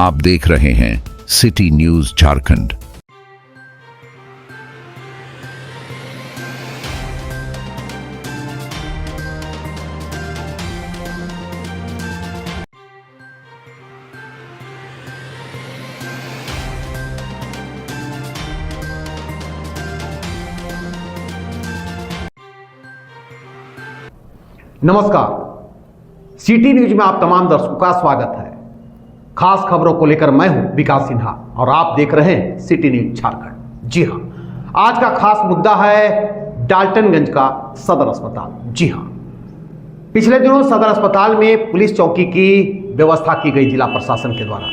आप देख रहे हैं सिटी न्यूज झारखंड। नमस्कार, सिटी न्यूज में आप तमाम दर्शकों का स्वागत है। खास खबरों को लेकर मैं हूं विकास सिन्हा और आप देख रहे हैं सिटी न्यूज झारखंड। जी हां, आज का खास मुद्दा है डाल्टनगंज का सदर अस्पताल। जी हां, पिछले दिनों सदर अस्पताल में पुलिस चौकी की व्यवस्था की गई जिला प्रशासन के द्वारा,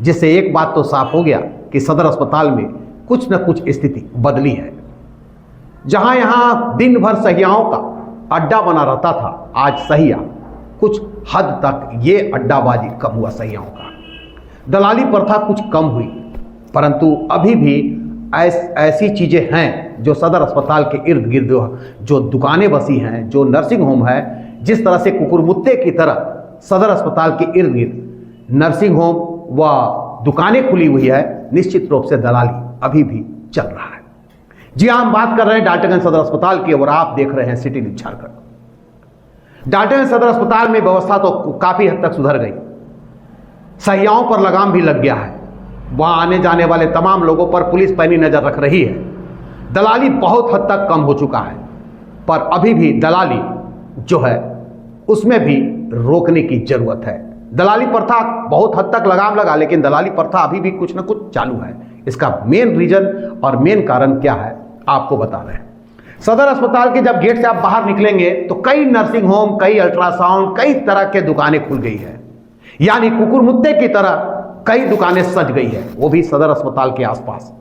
जिससे एक बात तो साफ हो गया कि सदर अस्पताल में कुछ न कुछ स्थिति बदली है। जहां यहां दिन भर सहियाओं का अड्डा बना रहता था, आज सहिया कुछ हद तक ये अड्डाबाजी कम हुआ। सहियाओं का दलाली प्रथा कुछ कम हुई, परंतु अभी भी ऐसी चीज़ें हैं जो सदर अस्पताल के इर्द गिर्द जो दुकानें बसी हैं, जो नर्सिंग होम है, जिस तरह से कुकुरमुत्ते की तरह सदर अस्पताल के इर्द गिर्द नर्सिंग होम व दुकानें खुली हुई है, निश्चित रूप से दलाली अभी भी चल रहा है। जी हाँ, हम बात कर रहे हैं डाल्टनगंज सदर अस्पताल की और आप देख रहे हैं सिटी न्यूज झारखंड। डाल्टनगंज सदर अस्पताल में व्यवस्था तो काफी हद तक सुधर गई, सहियाओं पर लगाम भी लग गया है। वहां आने जाने वाले तमाम लोगों पर पुलिस पैनी नजर रख रही है। दलाली बहुत हद तक कम हो चुका है, पर अभी भी दलाली जो है उसमें भी रोकने की जरूरत है। दलाली प्रथा बहुत हद तक लगाम लगा, लेकिन दलाली प्रथा अभी भी कुछ ना कुछ चालू है। इसका मेन रीजन और मेन कारण क्या है आपको बता रहे हैं। सदर अस्पताल के जब गेट से आप बाहर निकलेंगे तो कई नर्सिंग होम, कई अल्ट्रासाउंड, कई तरह के दुकानें खुल गई है। यानी कुकुरमुत्ते की तरह कई दुकानें सज गई है, वो भी सदर अस्पताल के आसपास।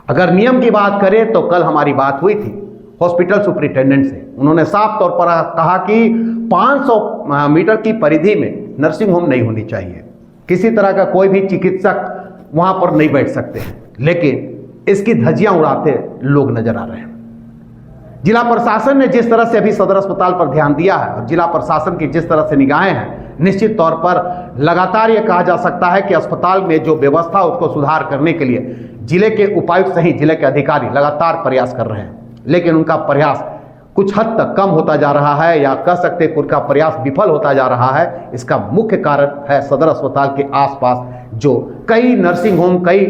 अगर नियम की बात करें तो कल हमारी बात हुई थी हॉस्पिटल सुपरिटेंडेंट से। उन्होंने साफ तौर पर कहा कि 500 मीटर की परिधि में नर्सिंग होम नहीं होनी चाहिए। किसी तरह का कोई भी चिकित्सक वहां पर नहीं बैठ सकते हैं, लेकिन इसकी धज्जियां उड़ाते लोग नजर आ रहे हैं। जिला प्रशासन ने जिस तरह से अभी सदर अस्पताल पर ध्यान दिया है और जिला प्रशासन की जिस तरह से निगाहें हैं, निश्चित तौर पर लगातार यह कहा जा सकता है कि अस्पताल में जो व्यवस्था उसको सुधार करने के लिए जिले के उपायुक्त सहित जिले के अधिकारी लगातार प्रयास कर रहे हैं, लेकिन उनका प्रयास कुछ हद तक कम होता जा रहा है, या कह सकते हैं उनका प्रयास विफल होता जा रहा है। इसका मुख्य कारण है सदर अस्पताल के आसपास जो कई नर्सिंग होम, कई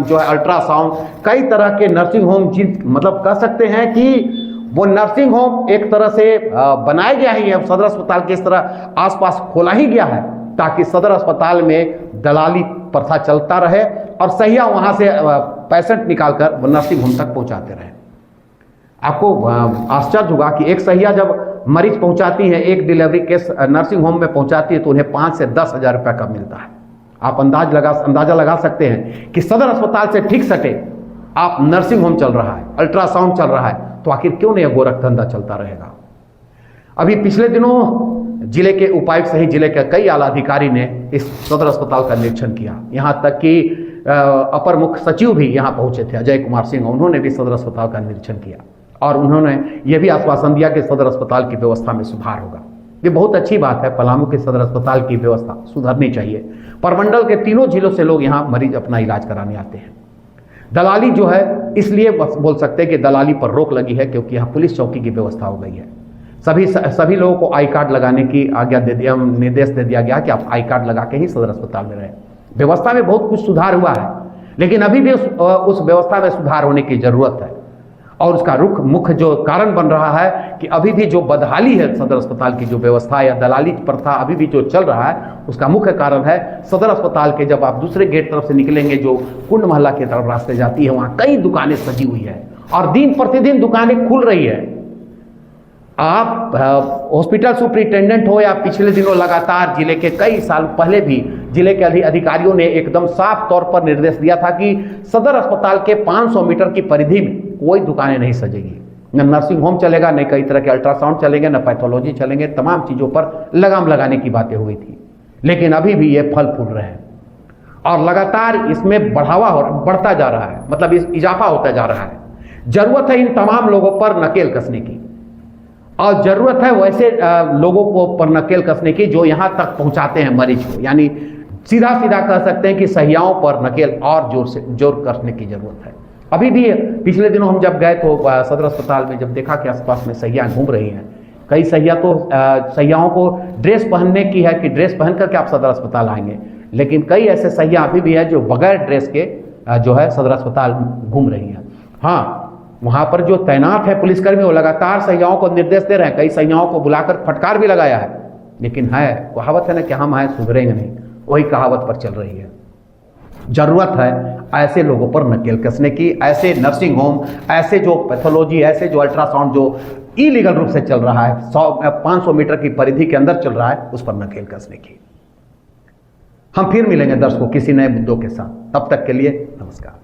जो है अल्ट्रासाउंड, कई तरह के नर्सिंग होम, मतलब कह सकते हैं कि वो नर्सिंग होम एक तरह से बनाया गया ही है, सदर अस्पताल के इस तरह आसपास खोला ही गया है ताकि सदर अस्पताल में दलाली प्रथा चलता रहे और सहिया वहां से पेशेंट निकालकर नर्सिंग होम तक पहुंचाते रहे। आपको आश्चर्य होगा कि एक सहिया जब मरीज पहुंचाती है, एक डिलीवरी केस नर्सिंग होम में पहुंचाती है, तो उन्हें 5 से 10 हजार रुपये का मिलता है। आप अंदाजा लगा सकते हैं कि सदर अस्पताल से ठीक सटे आप नर्सिंग होम चल रहा है, अल्ट्रासाउंड चल रहा है, तो आखिर क्यों नहीं गोरख धंधा चलता रहेगा। अभी पिछले दिनों जिले के उपायुक्त सहित जिले के कई आला अधिकारी ने इस सदर अस्पताल का निरीक्षण किया। यहां तक कि अपर मुख्य सचिव भी यहां पहुंचे थे, अजय कुमार सिंह, उन्होंने भी सदर अस्पताल का निरीक्षण किया और उन्होंने यह भी आश्वासन दिया कि सदर अस्पताल की व्यवस्था में सुधार होगा। ये बहुत अच्छी बात है, पलामू के सदर अस्पताल की व्यवस्था सुधरनी चाहिए। परमंडल के तीनों जिलों से लोग यहाँ मरीज अपना इलाज कराने आते हैं। दलाली जो है, इसलिए बोल सकते हैं कि दलाली पर रोक लगी है क्योंकि यहाँ पुलिस चौकी की व्यवस्था हो गई है। सभी लोगों को आई कार्ड लगाने की आज्ञा दे दिया, निर्देश दे दिया गया कि आप आई कार्ड लगा के ही सदर अस्पताल में रहें। व्यवस्था में बहुत कुछ सुधार हुआ है, लेकिन अभी भी उस व्यवस्था में सुधार होने की जरूरत है। और उसका रुख मुख्य जो कारण बन रहा है कि अभी भी जो बदहाली है सदर अस्पताल की जो व्यवस्था या दलाली प्रथा अभी भी जो चल रहा है, उसका मुख्य कारण है सदर अस्पताल के जब आप दूसरे गेट तरफ से निकलेंगे, जो कुंड मोहल्ला की तरफ रास्ते जाती है, वहाँ कई दुकानें सजी हुई है और दिन प्रतिदिन दुकानें खुल रही है। आप हॉस्पिटल सुपरिटेंडेंट हो या पिछले दिनों लगातार जिले के कई साल पहले भी जिले के अधिकारियों ने एकदम साफ तौर पर निर्देश दिया था कि सदर अस्पताल के 500 मीटर की परिधि में कोई दुकानें नहीं सजेगी, न नर्सिंग होम चलेगा, न कई तरह के अल्ट्रासाउंड चलेंगे, न पैथोलॉजी चलेंगे। तमाम चीज़ों पर लगाम लगाने की बातें हुई थी, लेकिन अभी भी ये फल फूल रहे हैं और लगातार इसमें बढ़ता जा रहा है, मतलब इजाफा होता जा रहा है। जरूरत है इन तमाम लोगों पर नकेल कसने की और ज़रूरत है वैसे लोगों को पर नकेल कसने की जो यहाँ तक पहुँचाते हैं मरीज को। यानी सीधा सीधा कह सकते हैं कि सहियाओं पर नकेल और जोर करने की जरूरत है। अभी भी पिछले दिनों हम जब गए तो सदर अस्पताल में जब देखा कि आसपास में सहियाँ घूम रही हैं, कई सहिया तो सहियाओं को ड्रेस पहनने की है कि ड्रेस पहन करके आप सदर अस्पताल आएंगे, लेकिन कई ऐसे सहिया अभी भी है जो बगैर ड्रेस के जो है सदर अस्पताल घूम रही हैं। हाँ, वहाँ पर जो तैनात है पुलिसकर्मी वो लगातार सहियाओं को निर्देश दे रहे हैं, कई सहियाओं को बुलाकर फटकार भी लगाया है, लेकिन है कहावत है ना कि हम आए सुधरेंगे नहीं, वही कहावत पर चल रही है। जरूरत है ऐसे लोगों पर नकेल कसने की, ऐसे नर्सिंग होम, ऐसे जो पैथोलॉजी, ऐसे जो अल्ट्रासाउंड जो इलीगल रूप से चल रहा है, 500 मीटर की परिधि के अंदर चल रहा है, उस पर नकेल कसने की। हम फिर मिलेंगे दर्शकों किसी नए मुद्दों के साथ, तब तक के लिए नमस्कार।